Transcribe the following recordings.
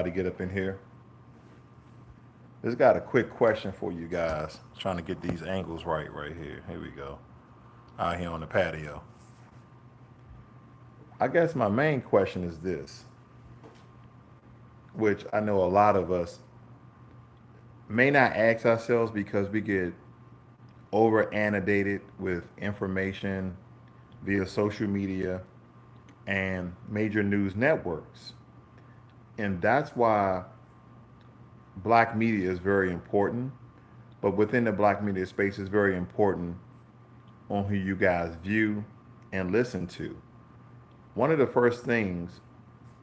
To get up in here. Just got a quick question for you guys. Trying to get these angles right here. Here we go. Out here on the patio. I guess my main question is this, which I know a lot of us may not ask ourselves because we get over annotated with information via social media and major news networks. And that's why black media is very important. But within the black media space, it's very important on who you guys view and listen to. One of the first things,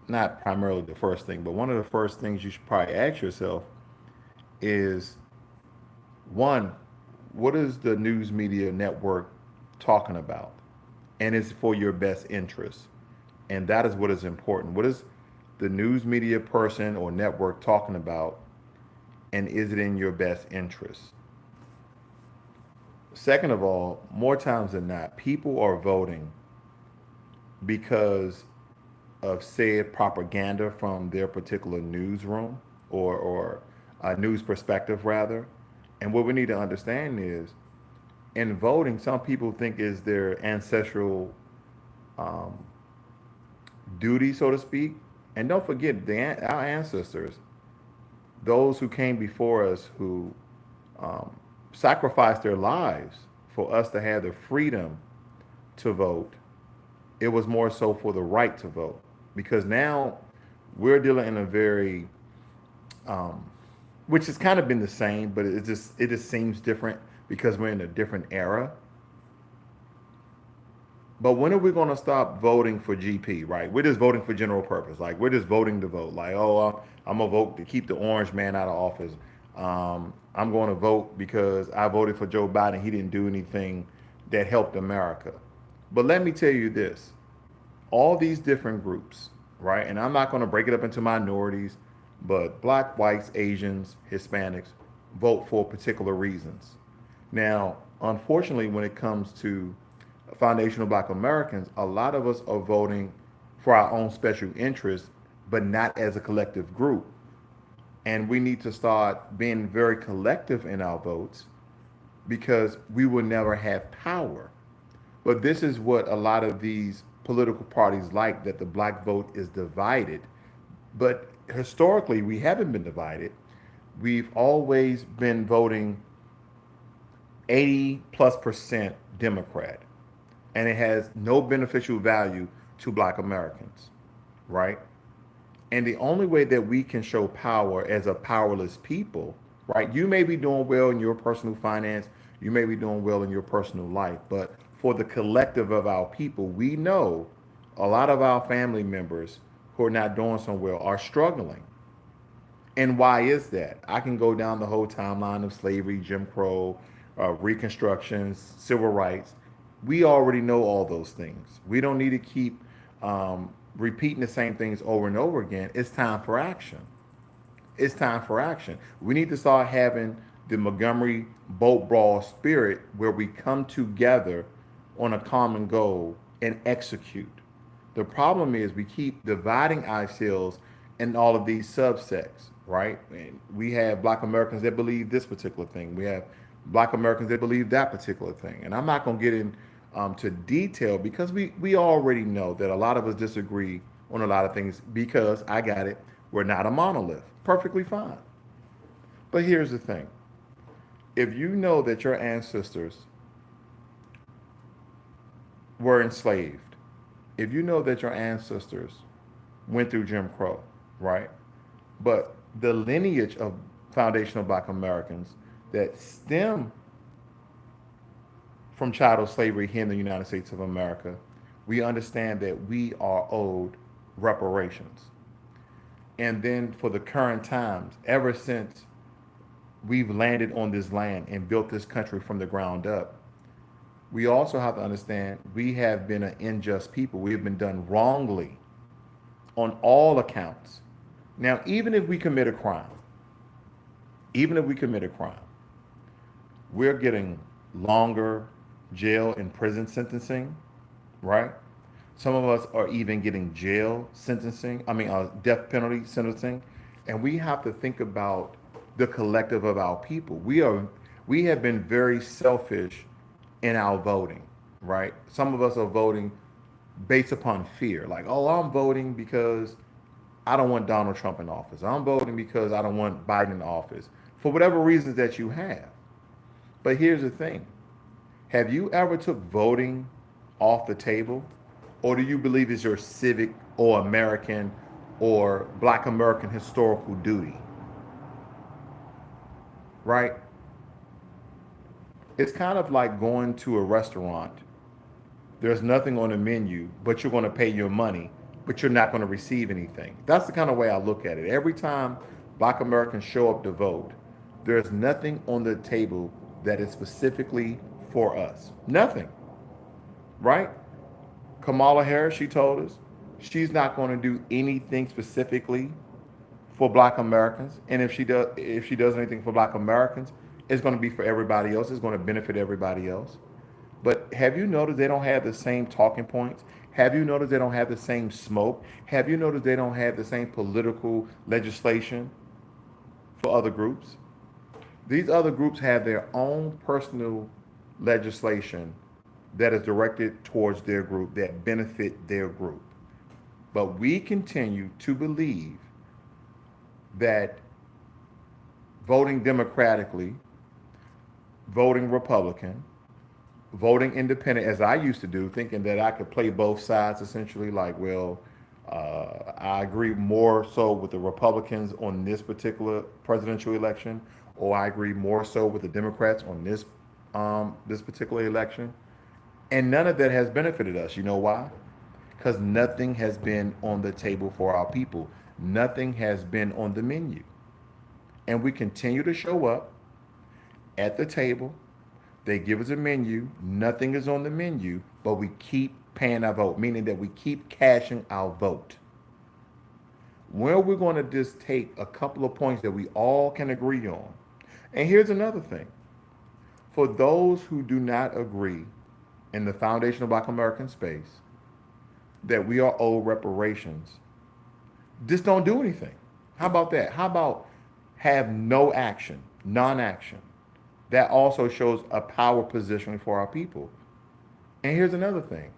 not primarily the first thing, but one of the first things you should probably ask yourself is one, what is the news media network talking about? And it's for your best interest. And that is what is important. What is the news media person or network talking about? And is it in your best interest? Second of all, more times than not, people are voting because of said propaganda from their particular newsroom or news perspective, rather. And what we need to understand is in voting, some people think is their ancestral um, duty, so to speak. And don't forget, our ancestors, those who came before us, who um, sacrificed their lives for us to have the freedom to vote, it was more so for the right to vote. Because now we're dealing in a very, um, which has kind of been the same, but it just seems different because we're in a different era. But when are we going to stop voting for GP, right? We're just voting for general purpose. Like, we're just voting to vote. Like, oh, I'm going to vote to keep the orange man out of office. I'm going to vote because I voted for Joe Biden. He didn't do anything that helped America. But let me tell you this, all these different groups, right? And I'm not going to break it up into minorities, but black, whites, Asians, Hispanics vote for particular reasons. Now, unfortunately, when it comes to foundational black Americans, a lot of us are voting for our own special interests, but not as a collective group. And we need to start being very collective in our votes because we will never have power. But this is what a lot of these political parties like, that the black vote is divided. But historically, we haven't been divided. We've always been voting 80 plus percent Democrat, and it has no beneficial value to black Americans, right? And the only way that we can show power as a powerless people, right? You may be doing well in your personal finance, you may be doing well in your personal life, but for the collective of our people, we know a lot of our family members who are not doing so well are struggling. And why is that? I can go down the whole timeline of slavery, Jim Crow, Reconstruction, civil rights. We already know all those things. We don't need to keep repeating the same things over and over again. It's time for action. It's time for action. We need to start having the Montgomery boat brawl spirit where we come together on a common goal and execute. The problem is we keep dividing ourselves in all of these subsects, right? And we have black Americans that believe this particular thing. We have black Americans that believe that particular thing. And I'm not going to get in to detail because we already know that a lot of us disagree on a lot of things because I got it. We're not a monolith. Perfectly fine. But here's the thing. If you know that your ancestors were enslaved, if you know that your ancestors went through Jim Crow, right? But the lineage of foundational black Americans that stem from chattel slavery here in the United States of America, we understand that we are owed reparations. And then for the current times, ever since we've landed on this land and built this country from the ground up, we also have to understand we have been an unjust people. We have been done wrongly on all accounts. Now, even if we commit a crime, even if we commit a crime, we're getting longer jail and prison sentencing, right? Some of us are even getting jail sentencing, death penalty sentencing. And we have to think about the collective of our people. We have been very selfish in our voting, right? Some of us are voting based upon fear. Like, oh, I'm voting because I don't want Donald Trump in office. I'm voting because I don't want Biden in office. For whatever reasons that you have. But here's the thing. Have you ever took voting off the table? Or do you believe it's your civic or American or Black American historical duty? Right? It's kind of like going to a restaurant. There's nothing on the menu, but you're going to pay your money, but you're not going to receive anything. That's the kind of way I look at it. Every time Black Americans show up to vote, there's nothing on the table that is specifically for us. Nothing. Right? Kamala Harris, she told us she's not going to do anything specifically for Black Americans. And if she does anything for Black Americans, it's going to be for everybody else. It's going to benefit everybody else. But have you noticed they don't have the same talking points? Have you noticed they don't have the same smoke? Have you noticed they don't have the same political legislation for other groups? These other groups have their own personal legislation that is directed towards their group, that benefit their group. But we continue to believe that voting democratically, voting Republican, voting independent, as I used to do, thinking that I could play both sides essentially, like, well, I agree more so with the Republicans on this particular presidential election, or I agree more so with the Democrats on this particular election. And none of that has benefited us. You know why? Because nothing has been on the table for our people. Nothing has been on the menu. And we continue to show up at the table. They give us a menu. Nothing is on the menu, but we keep paying our vote, meaning that we keep cashing our vote. Well, we're going to just take a couple of points that we all can agree on. And here's another thing. For those who do not agree in the foundation of Black American space that we are owed reparations, just don't do anything. How about that? How about have no action, non-action? That also shows a power position for our people. And here's another thing.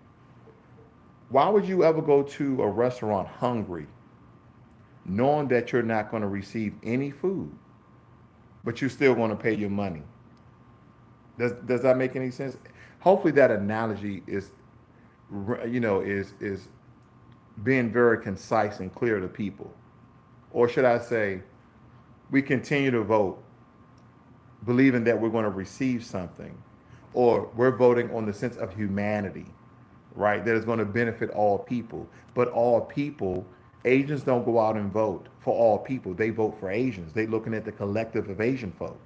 Why would you ever go to a restaurant hungry, knowing that you're not going to receive any food, but you're still going to pay your money? Does that make any sense? Hopefully that analogy is being very concise and clear to people. Or should I say, we continue to vote believing that we're going to receive something, or we're voting on the sense of humanity, right? That is going to benefit all people. But all people, Asians don't go out and vote for all people. They vote for Asians. They're looking at the collective of Asian folk.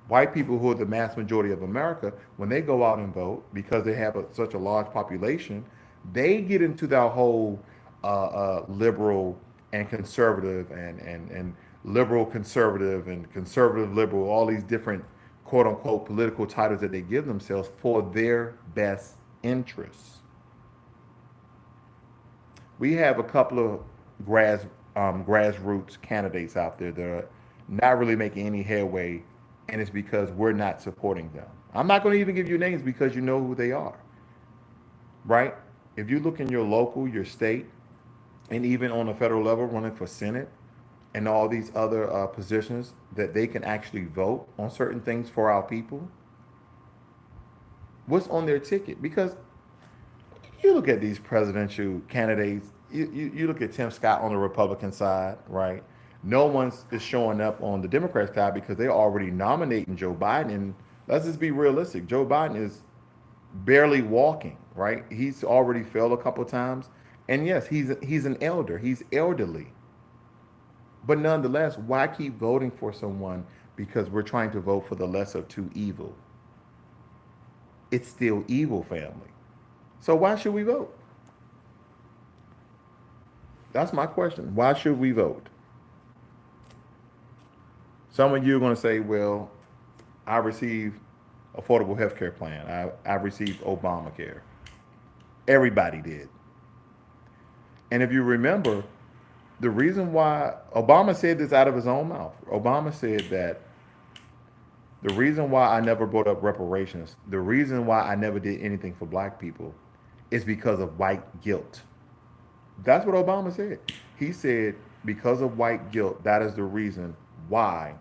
White people, who are the mass majority of America, when they go out and vote, because they have such a large population, they get into that whole liberal and conservative and liberal conservative and conservative liberal, all these different quote unquote political titles that they give themselves for their best interests. We have a couple of grassroots candidates out there that are not really making any headway, and it's because we're not supporting them. I'm not going to even give you names because you know who they are, right? If you look in your local, your state, and even on a federal level, running for Senate and all these other positions, that they can actually vote on certain things for our people, what's on their ticket? Because you look at these presidential candidates, you look at Tim Scott on the Republican side, right? No one's is showing up on the Democrat side because they're already nominating Joe Biden. And let's just be realistic. Joe Biden is barely walking, right? He's already failed a couple of times. And yes, he's an elder. He's elderly. But nonetheless, why keep voting for someone because we're trying to vote for the lesser of two evil? It's still evil, family. So why should we vote? That's my question. Why should we vote? Some of you are going to say, well, I received affordable health care plan. I received Obamacare. Everybody did. And if you remember, The reason why Obama said this out of his own mouth. Obama said that the reason why I never brought up reparations, the reason why I never did anything for black people is because of white guilt. That's what Obama said. He said, because of white guilt, that is the reason why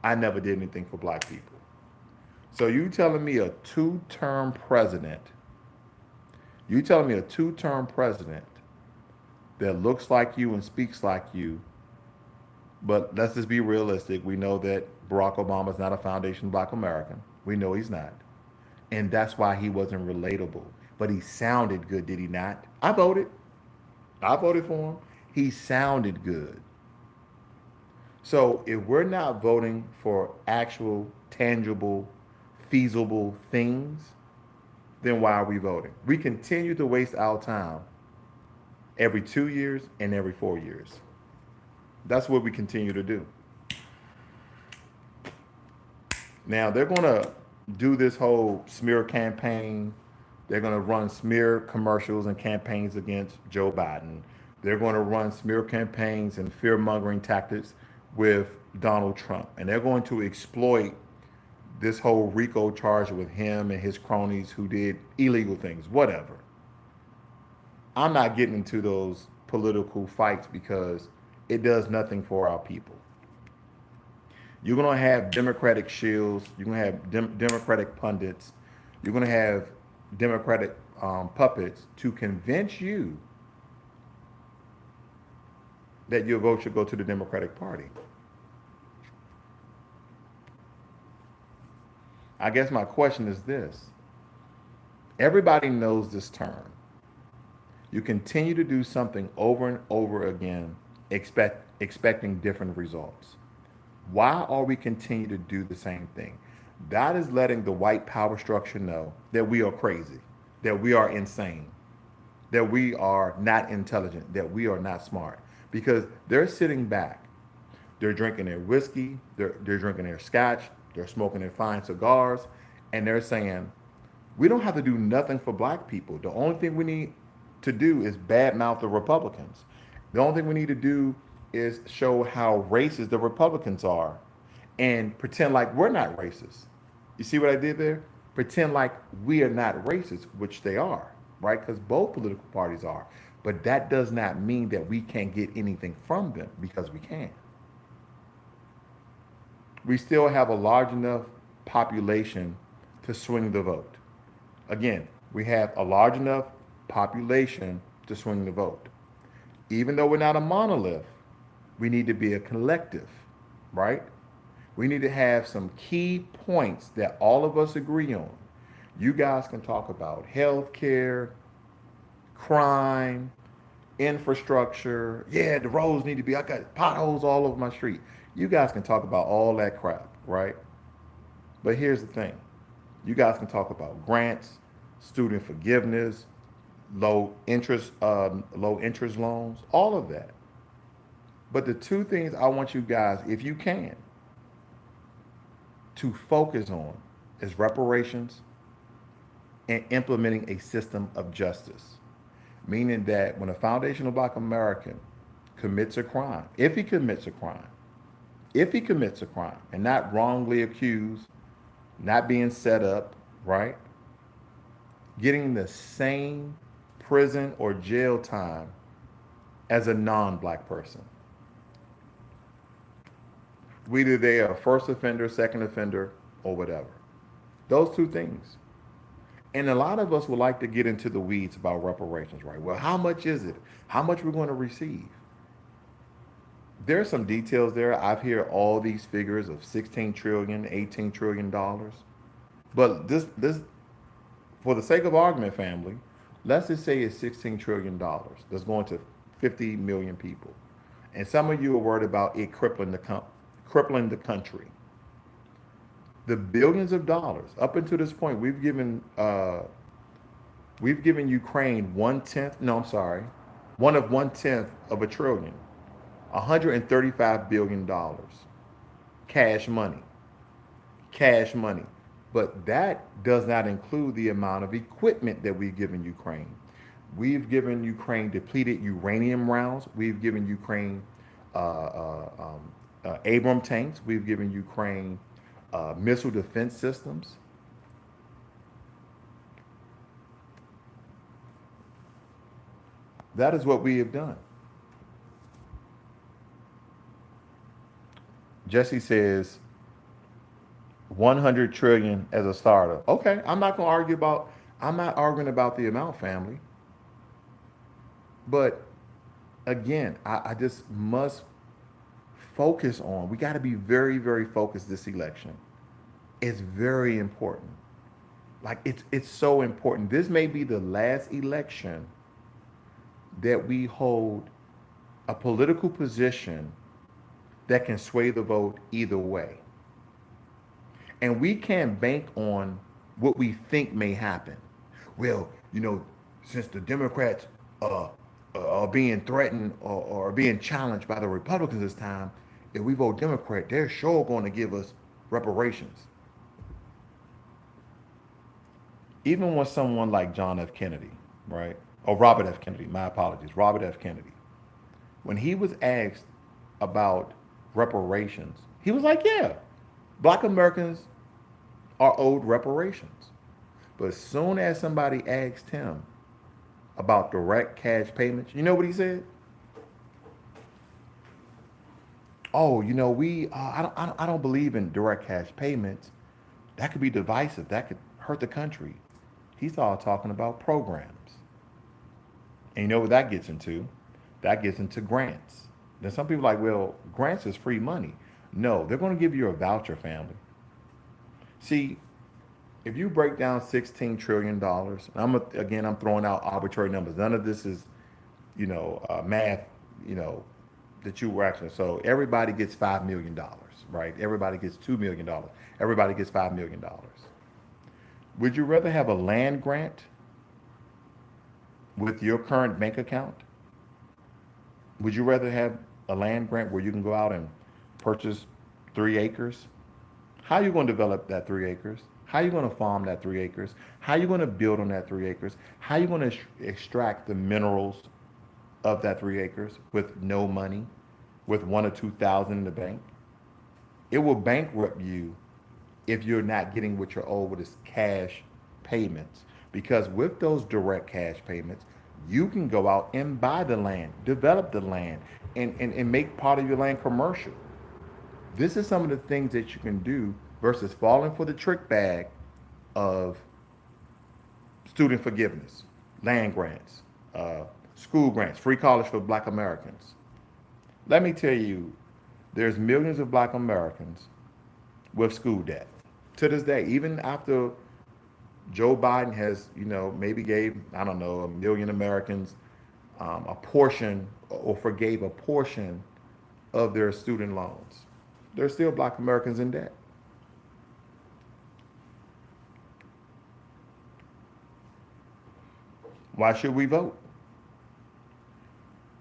I never did anything for black people. So you telling me a two-term president that looks like you and speaks like you, but let's just be realistic. We know that Barack Obama is not a foundation black American. We know he's not. And that's why he wasn't relatable. But he sounded good, did he not? I voted. I voted for him. He sounded good. So if we're not voting for actual, tangible, feasible things, then why are we voting? We continue to waste our time every 2 years and every 4 years. That's what we continue to do. Now they're going to do this whole smear campaign. They're going to run smear commercials and campaigns against Joe Biden. They're going to run smear campaigns and fear mongering tactics with Donald Trump. And they're going to exploit this whole RICO charge with him and his cronies who did illegal things, whatever. I'm not getting into those political fights because it does nothing for our people. You're going to have Democratic shills. You're going to have Democratic pundits. You're going to have Democratic puppets to convince you that your vote should go to the Democratic Party. I guess my question is this. Everybody knows this term. You continue to do something over and over again, expecting different results. Why are we continue to do the same thing? That is letting the white power structure know that we are crazy, that we are insane, that we are not intelligent, that we are not smart. Because they're sitting back, they're drinking their whiskey, they're drinking their scotch, they're smoking their fine cigars, and they're saying, we don't have to do nothing for black people. The only thing we need to do is badmouth the Republicans. The only thing we need to do is show how racist the Republicans are and pretend like we're not racist. You see what I did there? Pretend like we are not racist, which they are, right? Because both political parties are. But that does not mean that we can't get anything from them, because we can. We still have a large enough population to swing the vote. Again, we have a large enough population to swing the vote. Even though we're not a monolith, we need to be a collective, right? We need to have some key points that all of us agree on. You guys can talk about healthcare, crime, infrastructure. Yeah, the roads need to be, I got potholes all over my street. You guys can talk about all that crap, right? But here's the thing. You guys can talk about grants, student forgiveness, low interest loans, all of that. But the two things I want you guys, if you can, to focus on is reparations and implementing a system of justice. Meaning that when a foundational black American commits a crime, if he commits a crime and not wrongly accused, not being set up, right? Getting the same prison or jail time as a non-black person. Whether they are a first offender, second offender, or whatever. Those two things. And a lot of us would like to get into the weeds about reparations, right? Well, how much is it? How much we're going to receive? There are some details there. I've heard all these figures of 16 trillion, 18 trillion dollars. But this for the sake of argument, family, let's just say it's 16 trillion dollars that's going to 50 million people. And some of you are worried about it crippling the country. The billions of dollars up until this point, we've given Ukraine one-tenth of a trillion, $135 billion, cash money. But that does not include the amount of equipment that we've given Ukraine. We've given Ukraine depleted uranium rounds. We've given Ukraine Abram tanks. We've given Ukraine missile defense systems. That is what we have done. Jesse says 100 trillion as a starter. Okay, I'm not arguing about the amount, family. But again, I just must focus on, we got to be very, very focused this election. It's very important. Like it's so important. This may be the last election that we hold a political position that can sway the vote either way. And we can't bank on what we think may happen. Well, since the Democrats uh, are being threatened or being challenged by the Republicans this time, if we vote Democrat, they're sure going to give us reparations. Even with someone like John F. Kennedy, right? Or Robert F. Kennedy, my apologies, Robert F. Kennedy. When he was asked about reparations, he was like, yeah, black Americans are owed reparations. But as soon as somebody asked him about direct cash payments, you know what he said? Oh, I don't believe in direct cash payments. That could be divisive. That could hurt the country. He started talking about programs. And you know what that gets into? That gets into grants. Then some people are like, well, grants is free money. No, they're going to give you a voucher, family. See, if you break down $16 trillion, I'm throwing out arbitrary numbers. None of this is, math, you know, that you were actually. So everybody gets $5 million, right? Everybody gets $2 million. Everybody gets $5 million. Would you rather have a land grant with your current bank account? Would you rather have a land grant where you can go out and purchase 3 acres? How are you going to develop that 3 acres? How are you going to farm that 3 acres? How are you going to build on that 3 acres? How are you going to extract the minerals of that 3 acres with no money, with 1 or 2 thousand in the bank? It will bankrupt you if you're not getting what you're owed with is cash payments. Because with those direct cash payments, you can go out and buy the land, develop the land, and make part of your land commercial. This is some of the things that you can do versus falling for the trick bag of student forgiveness, land grants, school grants, free college for black Americans. Let me tell you, there's millions of black Americans with school debt to this day, even after Joe Biden has, maybe gave, I don't know, 1 million Americans a portion or forgave a portion of their student loans. There's still black Americans in debt. Why should we vote?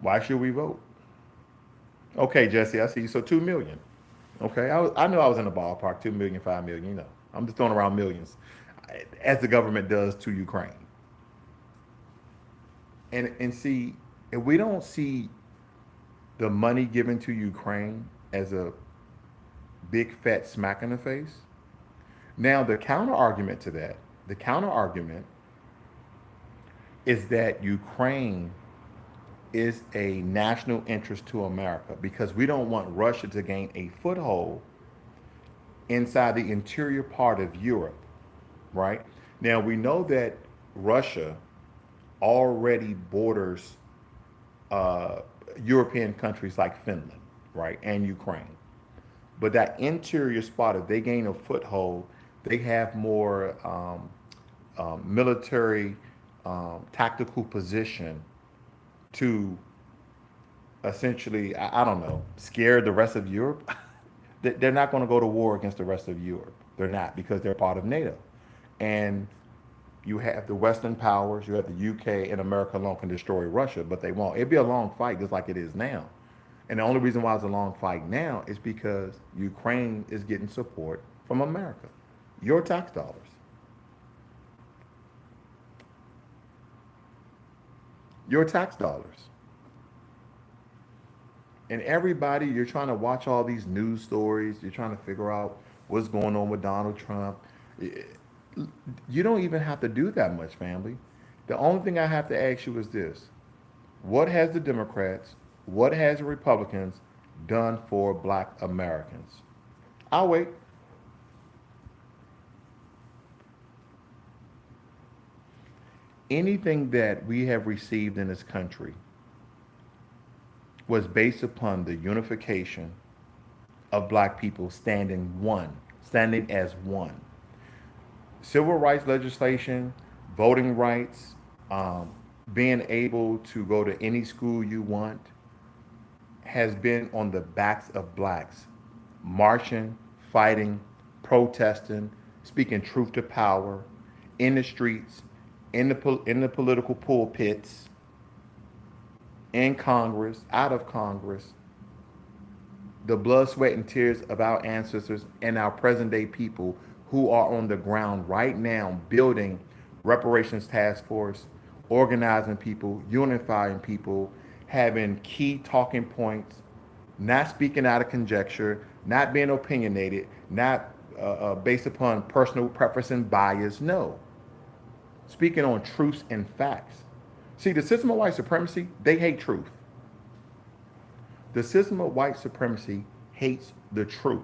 Why should we vote? Okay, Jesse, I see you. So 2 million. Okay, I knew I was in the ballpark. 2 million, 5 million. I'm just throwing around millions, as the government does to Ukraine. And see, if we don't see the money given to Ukraine as a big fat smack in the face, now the counter argument is that Ukraine is a national interest to America because we don't want Russia to gain a foothold inside the interior part of Europe, right? Now we know that Russia already borders uh, European countries like Finland, right, and Ukraine. But that interior spot, if they gain a foothold, they have more military tactical position to essentially, I don't know, scare the rest of Europe. They're not going to go to war against the rest of Europe. They're not because they're part of NATO. And you have the Western powers, you have the UK and America alone can destroy Russia, but they won't. It'd be a long fight just like it is now. And the only reason why it's a long fight now is because Ukraine is getting support from America, your tax dollars. Your tax dollars. And everybody, you're trying to watch all these news stories. You're trying to figure out what's going on with Donald Trump. You don't even have to do that much, family. The only thing I have to ask you is this: what has the Democrats, what has the Republicans done for Black Americans? I'll wait. Anything that we have received in this country was based upon the unification of Black people standing one, standing as one. Civil rights legislation, voting rights, um, being able to go to any school you want, has been on the backs of blacks, marching, fighting, protesting, speaking truth to power, in the streets, in the political pulpits, in Congress, out of Congress, the blood, sweat, and tears of our ancestors and our present day people who are on the ground right now building reparations task force, organizing people, unifying people, having key talking points, not speaking out of conjecture, not being opinionated, not based upon personal preference and bias. No, speaking on truths and facts. See, the system of white supremacy, they hate truth. The system of white supremacy hates the truth.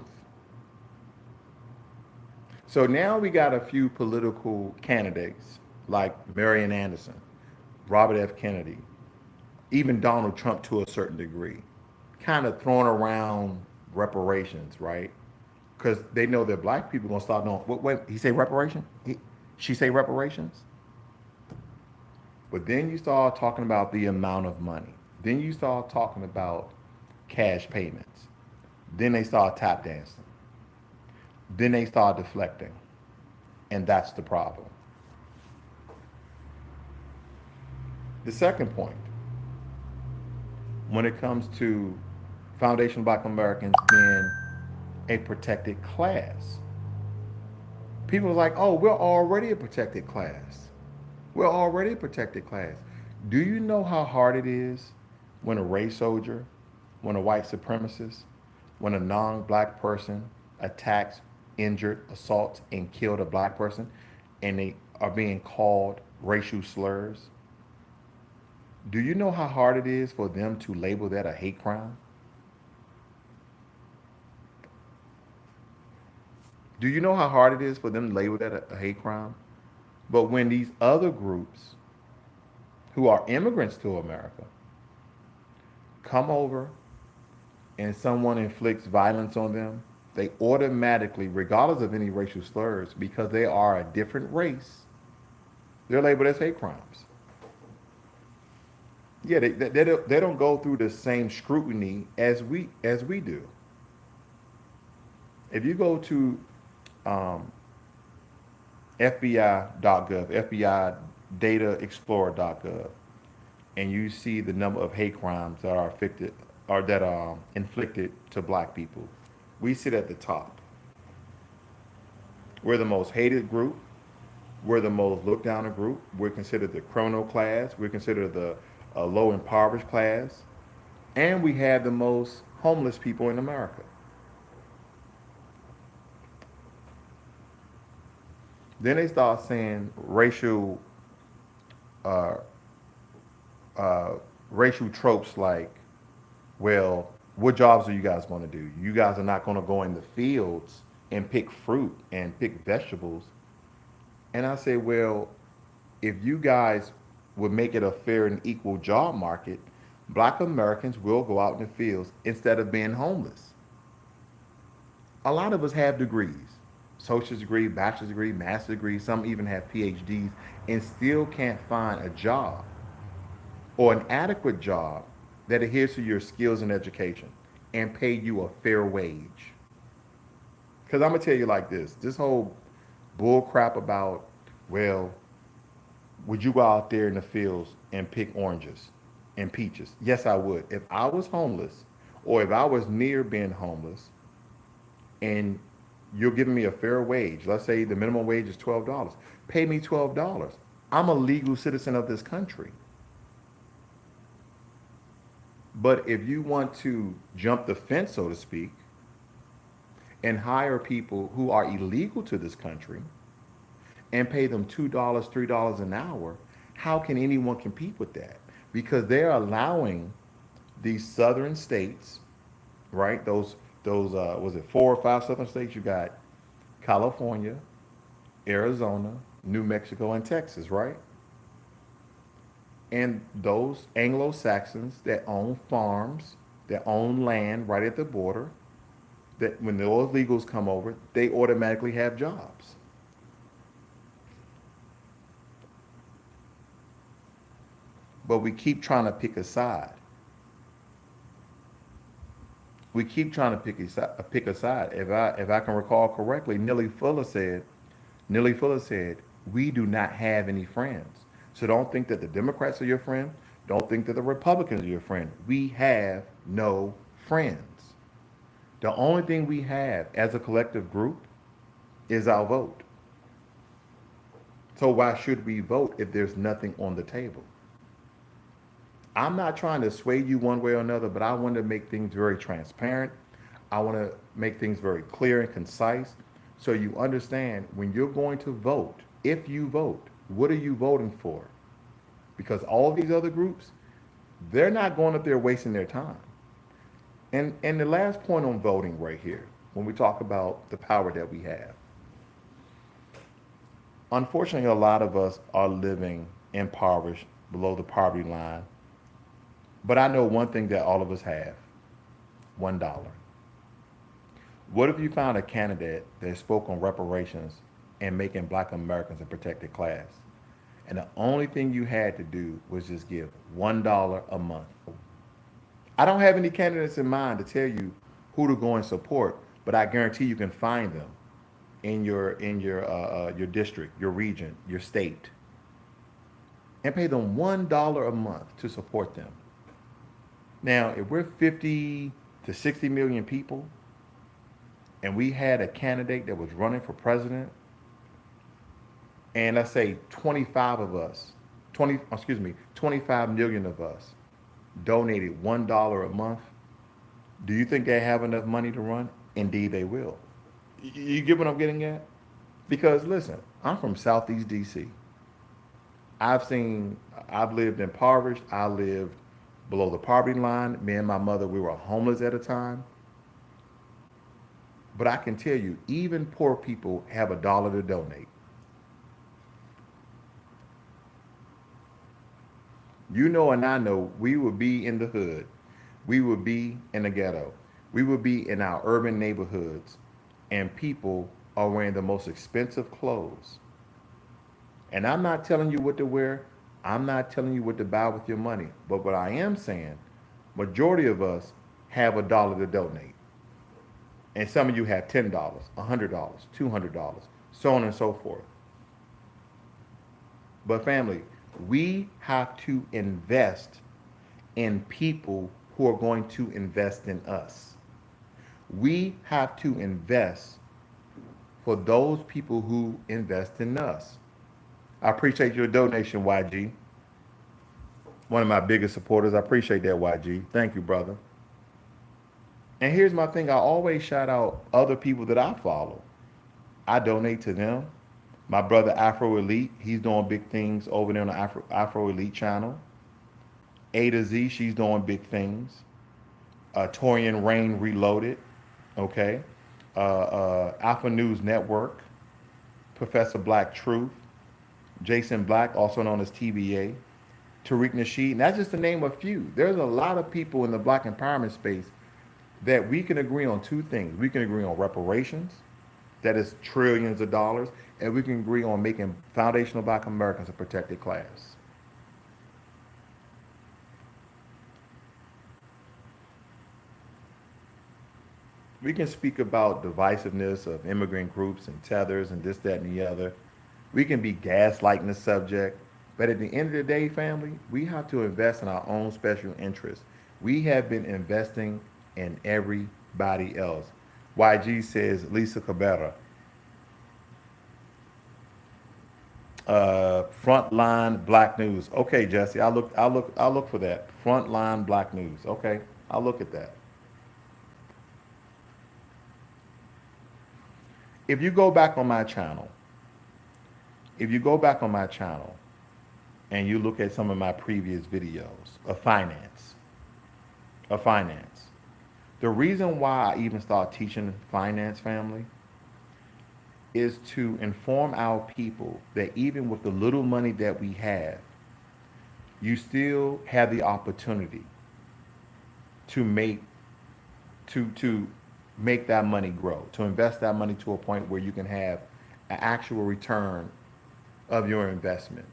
So now we got a few political candidates like Marian Anderson, Robert F. Kennedy, even Donald Trump to a certain degree, kind of throwing around reparations, right? Because they know that black people gonna start knowing. Wait, he say reparation? She say reparations? But then you start talking about the amount of money. Then you start talking about cash payments. Then they start tap dancing. Then they start deflecting. And that's the problem. The second point, when it comes to Foundation Black Americans being a protected class, people are like, oh, we're already a protected class. We're already a protected class. Do you know how hard it is when a race soldier, when a white supremacist, when a non-black person attacks, injured, assaults, and killed a black person, and they are being called racial slurs? Do you know how hard it is for them to label that a hate crime? Do you know how hard it is for them to label that a hate crime? But when these other groups who are immigrants to America come over and someone inflicts violence on them, they automatically, regardless of any racial slurs, because they are a different race, they're labeled as hate crimes. Yeah, they don't go through the same scrutiny as we do. If you go to um, FBI.gov, FBI Data Explorer.gov, and you see the number of hate crimes that are afflicted or that are inflicted to black people, we sit at the top. We're the most hated group. We're the most looked down a group. We're considered the criminal class. We're considered the low impoverished class. And we have the most homeless people in America. Then they start saying uh, uh, racial tropes like, well, what jobs are you guys going to do? You guys are not going to go in the fields and pick fruit and pick vegetables. And I say, well, if you guys would make it a fair and equal job market, black Americans will go out in the fields instead of being homeless. A lot of us have degrees, associate's degree, bachelor's degree, master's degree, some even have PhDs, and still can't find a job or an adequate job that adheres to your skills and education and pay you a fair wage. Because I'm going to tell you like this whole bull crap about, well, would you go out there in the fields and pick oranges and peaches? Yes, I would. If I was homeless or if I was near being homeless and you're giving me a fair wage, let's say the minimum wage is $12, pay me $12. I'm a legal citizen of this country. But if you want to jump the fence, so to speak, and hire people who are illegal to this country and pay them $2, $3 an hour, how can anyone compete with that? Because they're allowing these southern states, right? Those was it 4 or 5 southern states? You got California, Arizona, New Mexico, and Texas, right? And those Anglo Saxons that own farms, that own land right at the border, that when those illegals come over, they automatically have jobs. But we keep trying to pick a side. We keep trying to pick a side. If I can recall correctly, Neely Fuller said, we do not have any friends. So don't think that the Democrats are your friend. Don't think that the Republicans are your friend. We have no friends. The only thing we have as a collective group is our vote. So why should we vote if there's nothing on the table? I'm not trying to sway you one way or another, but I want to make things very transparent. I want to make things very clear and concise so you understand when you're going to vote, if you vote, what are you voting for? Because all these other groups, they're not going up there wasting their time. And the last point on voting right here, when we talk about the power that we have, unfortunately, a lot of us are living impoverished below the poverty line. But I know one thing that all of us have: $1. What if you found a candidate that spoke on reparations and making black Americans a protected class? And the only thing you had to do was just give $1 a month. I don't have any candidates in mind to tell you who to go and support, but I guarantee you can find them in your district, your region, your state, and pay them $1 a month to support them. Now, if we're 50 to 60 million people and we had a candidate that was running for president, and let's say 25 of us, 25 million of us donated $1 a month, do you think they have enough money to run? Indeed, they will. You get what I'm getting at? Because listen, I'm from Southeast DC. I've lived impoverished. I lived below the poverty line. Me and my mother, we were homeless at a time. But I can tell you, even poor people have $1 to donate. You know, and I know we would be in the hood. We would be in the ghetto. We would be in our urban neighborhoods, and people are wearing the most expensive clothes. And I'm not telling you what to wear. I'm not telling you what to buy with your money. But what I am saying, majority of us have $1 to donate. And some of you have $10, $100, $200, so on and so forth. But family, we have to invest in people who are going to invest in us. We have to invest for those people who invest in us. I appreciate your donation, YG. One of my biggest supporters. I appreciate that, YG. Thank you, brother. And here's my thing: I always shout out other people that I follow. I donate to them. My brother Afro Elite, he's doing big things over there on the Afro Elite channel. A to Z, she's doing big things. Torian Rain Reloaded, okay. Alpha News Network, Professor Black Truth, Jason Black, also known as TBA, Tariq Nasheed, and that's just to name a few. There's a lot of people in the black empowerment space that we can agree on two things. We can agree on reparations, that is trillions of dollars, and we can agree on making foundational black Americans a protected class. We can speak about divisiveness of immigrant groups and tethers and this, that, and the other. We can be gaslighting the subject. But at the end of the day, family, we have to invest in our own special interests. We have been investing in everybody else. YG says Lisa Cabrera. Frontline Black News. Okay, Jesse, I'll look for that. Frontline Black News. Okay, I'll look at that. If you go back on my channel, if you go back on my channel and you look at some of my previous videos of finance, the reason why I even start teaching finance, family, is to inform our people that even with the little money that we have, you still have the opportunity to to make that money grow, to invest that money to a point where you can have an actual return of your investment,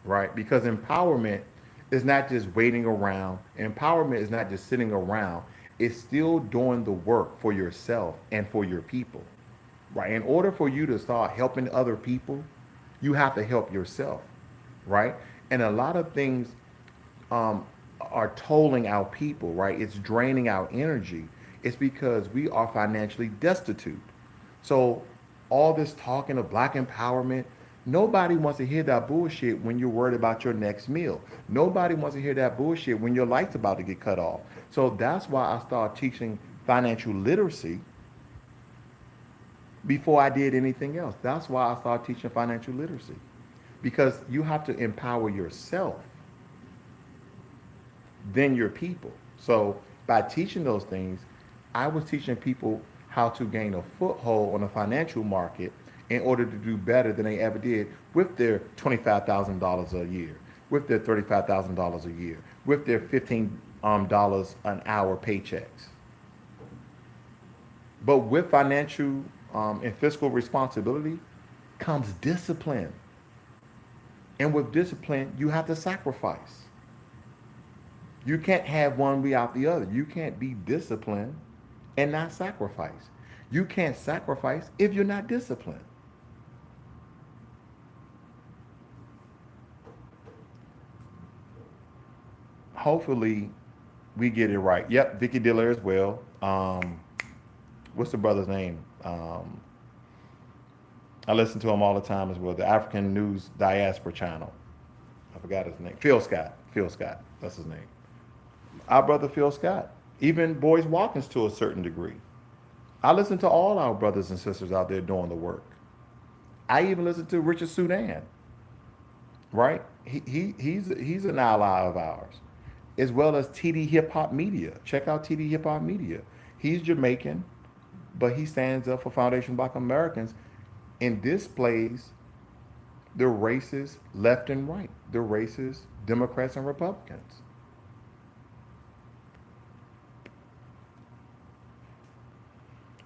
right? Because empowerment is not just waiting around. Empowerment is not just sitting around. It's still doing the work for yourself and for your people, right? In order for you to start helping other people, you have to help yourself, right? And a lot of things are tolling our people, right? It's draining our energy. It's because we are financially destitute. So all this talking of black empowerment, nobody wants to hear that bullshit when you're worried about your next meal. Nobody wants to hear that bullshit when your light's about to get cut off. So that's why I started teaching financial literacy before I did anything else. That's why I started teaching financial literacy. Because you have to empower yourself, then your people. So by teaching those things, I was teaching people how to gain a foothold on the financial market in order to do better than they ever did with their $25,000 a year, with their $35,000 a year, with their $15 an hour paychecks. But with financial and fiscal responsibility comes discipline. And with discipline, you have to sacrifice. You can't have one without the other. You can't be disciplined and not sacrifice. You can't sacrifice if you're not disciplined. Hopefully, we get it right. Yep, Vicky Diller as well. What's the brother's name? I listen to him all the time as well. The African News Diaspora channel. I forgot his name. Phil Scott. Phil Scott. That's his name. Our brother Phil Scott. Even Boyce Watkins to a certain degree. I listen to all our brothers and sisters out there doing the work. I even listen to Richard Sudan, right? He's an ally of ours, as well as TD Hip Hop Media. Check out TD Hip Hop Media. He's Jamaican, but he stands up for Foundation Black Americans and displays the races left and right, the races Democrats and Republicans.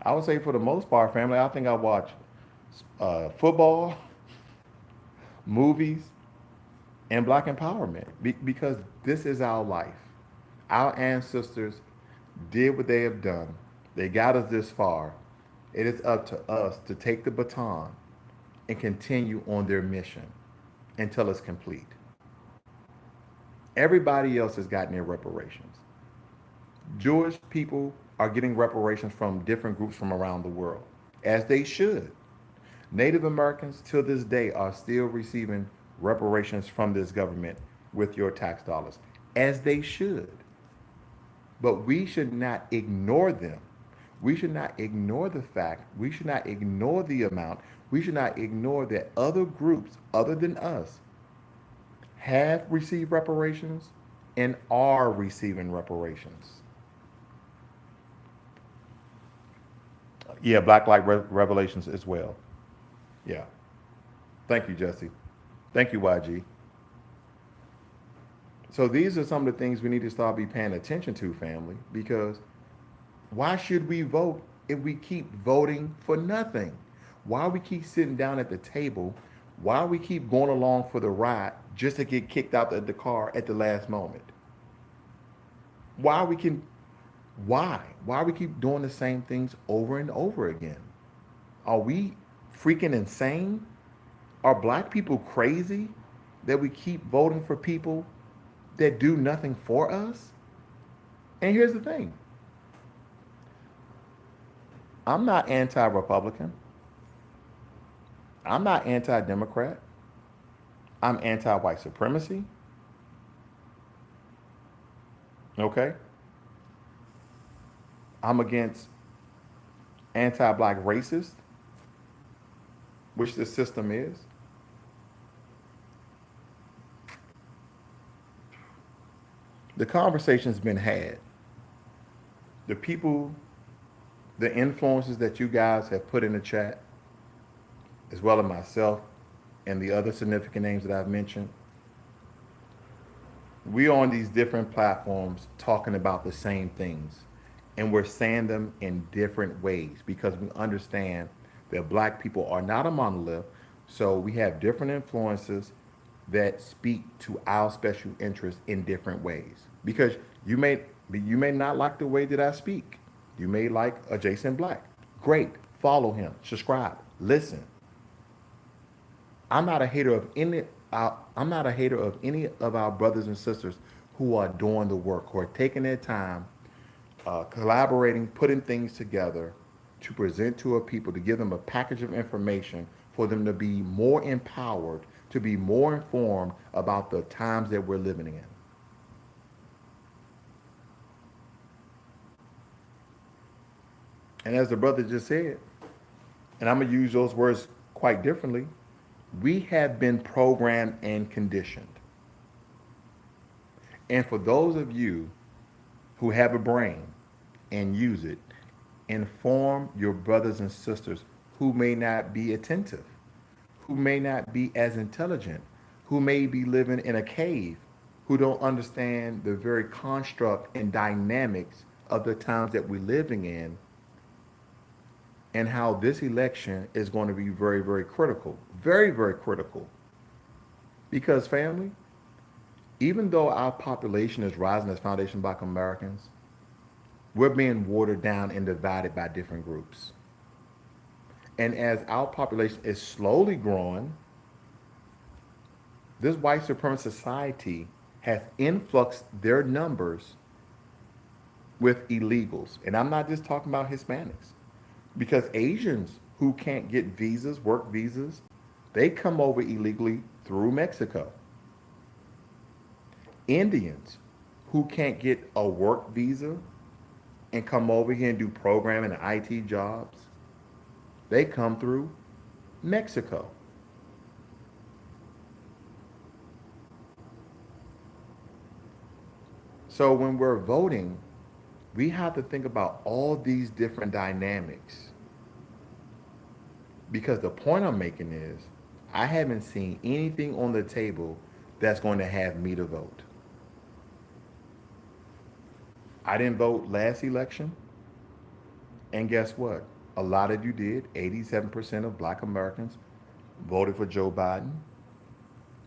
I would say for the most part, family, I think I watch football, movies, and black empowerment because this is our life. Our ancestors did what they have done. They got us this far. It is up to us to take the baton and continue on their mission until it's complete. Everybody else has gotten their reparations. Jewish people are getting reparations from different groups from around the world, as they should. Native Americans to this day are still receiving reparations from this government with your tax dollars, as they should. But we should not ignore them. We should not ignore the fact, we should not ignore the amount, we should not ignore that other groups other than us have received reparations and are receiving reparations. Yeah, Black Light Revelations as well. Yeah. Thank you, Jesse. Thank you, YG. So these are some of the things we need to start be paying attention to, family, because why should we vote if we keep voting for nothing? Why we keep sitting down at the table? Why we keep going along for the ride just to get kicked out of the car at the last moment? Why we can why? Why we keep doing the same things over and over again? Are we freaking insane? Are black people crazy that we keep voting for people that do nothing for us? And here's the thing. I'm not anti-Republican. I'm not anti-Democrat. I'm anti-white supremacy. Okay. I'm against anti-black racist, which the system is. The conversation's been had. The people, the influences that you guys have put in the chat, as well as myself and the other significant names that I've mentioned, we on these different platforms talking about the same things. And we're saying them in different ways because we understand that black people are not a monolith. So we have different influences that speak to our special interests in different ways. Because you may not like the way that I speak. You may like a Jason Black. Great. Follow him. Subscribe. Listen. I'm not a hater of any. I'm not a hater of any of our brothers and sisters who are doing the work, who are taking their time, collaborating, putting things together to present to a people, to give them a package of information for them to be more empowered, to be more informed about the times that we're living in. And as the brother just said, and I'm gonna use those words quite differently, we have been programmed and conditioned. And for those of you who have a brain and use it, inform your brothers and sisters who may not be attentive, who may not be as intelligent, who may be living in a cave, who don't understand the very construct and dynamics of the times that we're living in, and how this election is going to be very, very critical. Very, very critical. Because, family, even though our population is rising as Foundation Black Americans, we're being watered down and divided by different groups. And as our population is slowly growing, this white supremacist society has influxed their numbers with illegals. And I'm not just talking about Hispanics, because Asians who can't get visas, work visas, they come over illegally through Mexico. Indians who can't get a work visa and come over here and do programming and IT jobs, they come through Mexico. So when we're voting, we have to think about all these different dynamics. Because the point I'm making is, I haven't seen anything on the table that's going to have me to vote. I didn't vote last election, and guess what? A lot of you did. 87% of black Americans voted for Joe Biden.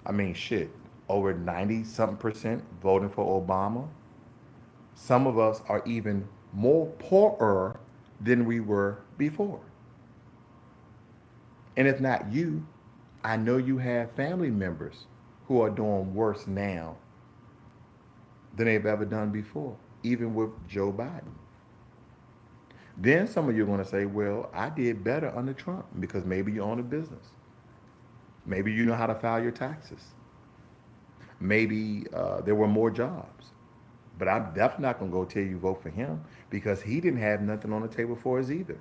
I mean, shit, over 90 something percent voting for Obama. Some of us are even more poorer than we were before. And if not you, I know you have family members who are doing worse now than they've ever done before, even with Joe Biden. Then some of you are going to say, well, I did better under Trump because maybe you own a business. Maybe you know how to file your taxes. Maybe there were more jobs. But I'm definitely not going to go tell you vote for him because he didn't have nothing on the table for us either.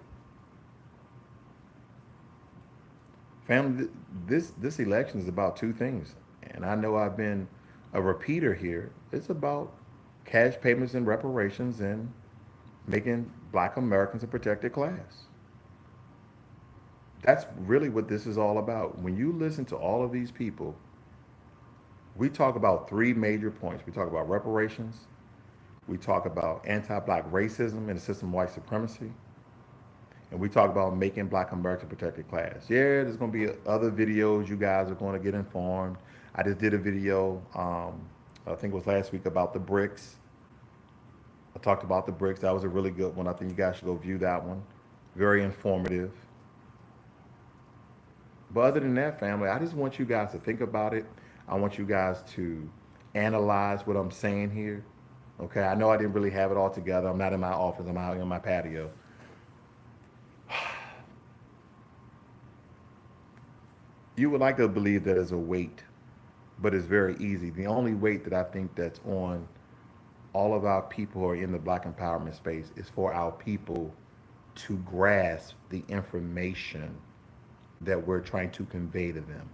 Family, this election is about two things. And I know I've been a repeater here. It's about cash payments and reparations and making black Americans a protected class. That's really what this is all about. When you listen to all of these people, we talk about three major points. We talk about reparations, we talk about anti-black racism and the system of white supremacy, and we talk about making black America a protected class. Yeah, there's going to be other videos. You guys are going to get informed. I just did a video, I think it was last week, about the bricks. I talked about the bricks. That was a really good one. I think you guys should go view that one. Very informative. But other than that, family, I just want you guys to think about it. I want you guys to analyze what I'm saying here. Okay, I know I didn't really have it all together. I'm not in my office. I'm out on my patio. You would like to believe that there's a weight but it's very easy. The only weight that I think that's on all of our people who are in the black empowerment space is for our people to grasp the information that we're trying to convey to them.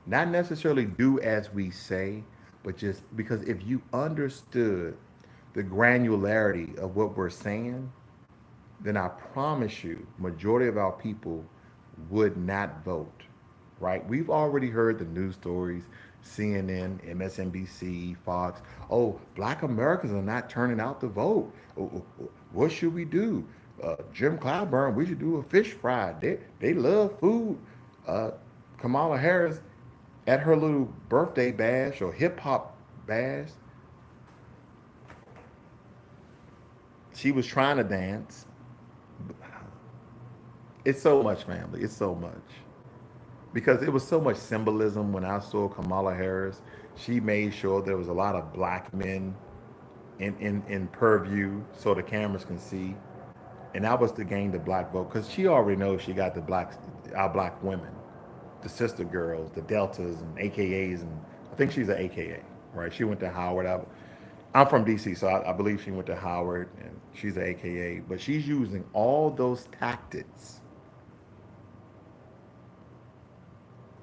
Not necessarily do as we say, but just because if you understood the granularity of what we're saying, then I promise you, majority of our people would not vote. Right? We've already heard the news stories, CNN, MSNBC, Fox. Oh, Black Americans are not turning out to vote. What should we do? Jim Clyburn, we should do a fish fry. They love food. Uh, Kamala Harris, at her little birthday bash or hip hop bash, she was trying to dance. It's so much, family. It's so much. Because it was so much symbolism when I saw Kamala Harris. She made sure there was a lot of black men in purview so the cameras can see. And that was to gain the black vote because she already knows she got the black, our black women, the sister girls, the deltas and AKAs, and I think she's an AKA, right? She went to Howard. I'm from DC, so I believe she went to Howard, and she's an AKA. But she's using all those tactics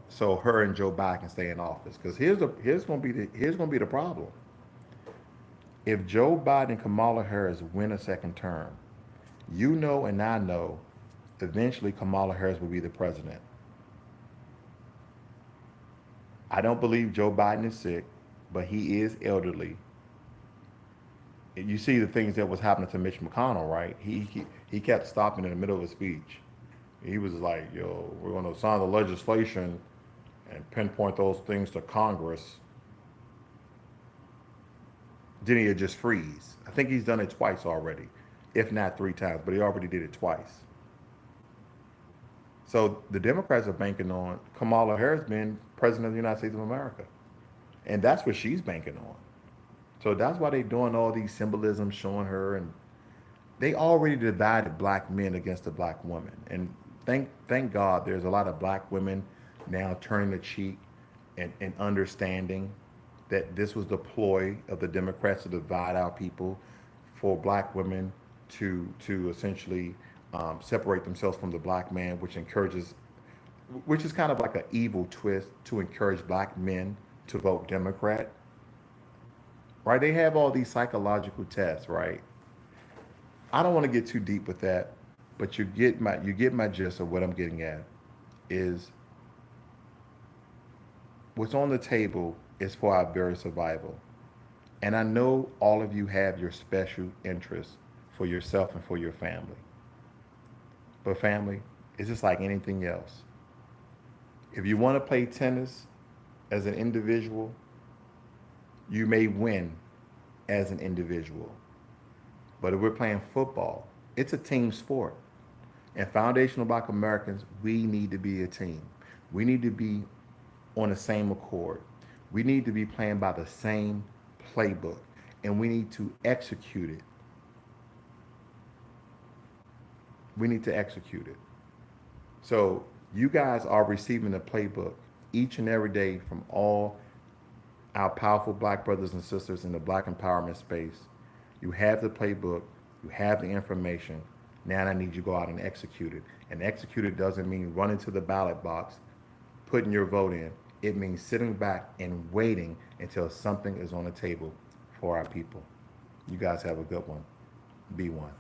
so her and Joe Biden can stay in office. Because here's gonna be the problem. If Joe Biden and Kamala Harris win a second term, you know and I know, eventually Kamala Harris will be the president. I don't believe Joe Biden is sick, but he is elderly. You see the things that was happening to Mitch McConnell, right? He kept stopping in the middle of a speech. He was like, "Yo, we're going to sign the legislation and pinpoint those things to Congress." Then he'd just freeze. I think he's done it twice already, if not three times, but he already did it twice. So the Democrats are banking on Kamala Harris being president of the United States of America. And that's what she's banking on. So that's why they're doing all these symbolisms showing her, and they already divided black men against the black woman. And thank God there's a lot of black women now turning the cheek and understanding that this was the ploy of the Democrats to divide our people, for black women to essentially separate themselves from the black man, which is kind of like an evil twist to encourage black men to vote Democrat. Right? They have all these psychological tests, right? I don't want to get too deep with that, but you get my gist of what I'm getting at is what's on the table is for our very survival. And I know all of you have your special interests for yourself and for your family. But family, it's just like anything else. If you want to play tennis as an individual, you may win as an individual. But if we're playing football, it's a team sport. And foundational Black Americans, we need to be a team. We need to be on the same accord. We need to be playing by the same playbook. And we need to execute it. We need to execute it. So you guys are receiving the playbook each and every day from all our powerful black brothers and sisters in the black empowerment space. You have the playbook, you have the information. Now I need you to go out and execute it. And execute it doesn't mean running to the ballot box, putting your vote in. It means sitting back and waiting until something is on the table for our people. You guys have a good one. Be one.